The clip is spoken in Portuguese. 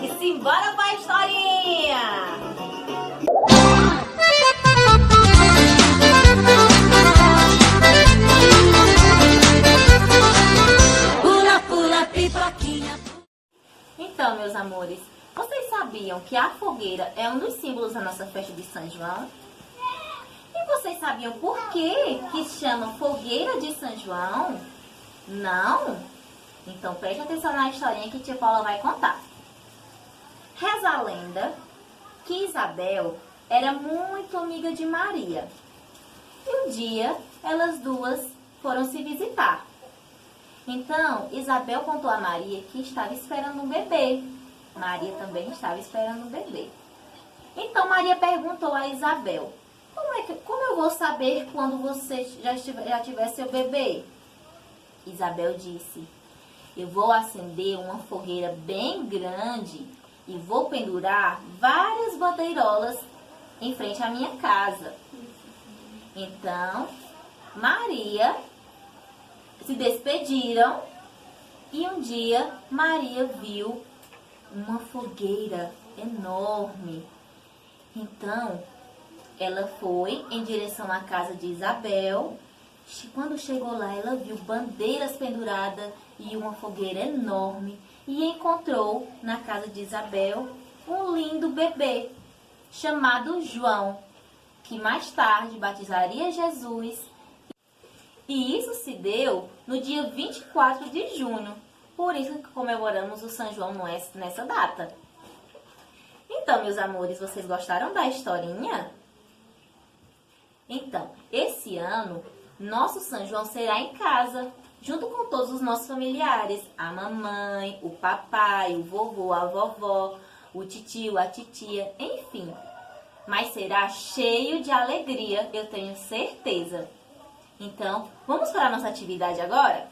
E simbora pra historinha! Pula, pula, pipoquinha. Então, meus amores, vocês sabiam que a fogueira é um dos símbolos da nossa festa de São João? E vocês sabiam por que chama fogueira de São João? Não? Então preste atenção na historinha que tia Paula vai contar. Reza a lenda que Isabel era muito amiga de Maria. E um dia elas duas foram se visitar. Então Isabel contou a Maria que estava esperando um bebê. Maria também estava esperando um bebê. Então Maria perguntou a Isabel: como eu vou saber quando você já tiver seu bebê? Isabel disse: eu vou acender uma fogueira bem grande e vou pendurar várias bandeirolas em frente à minha casa. Então, Maria se despediram e um dia Maria viu uma fogueira enorme. Então, ela foi em direção à casa de Isabel. Quando chegou lá, ela viu bandeiras penduradas e uma fogueira enorme e encontrou na casa de Isabel um lindo bebê chamado João, que mais tarde batizaria Jesus. E isso se deu no dia 24 de junho, por isso que comemoramos o São João nessa data. Então, meus amores, vocês gostaram da historinha? Então, esse ano, nosso São João será em casa, junto com todos os nossos familiares, a mamãe, o papai, o vovô, a vovó, o titio, a titia, enfim. Mas será cheio de alegria, eu tenho certeza. Então, vamos para a nossa atividade agora?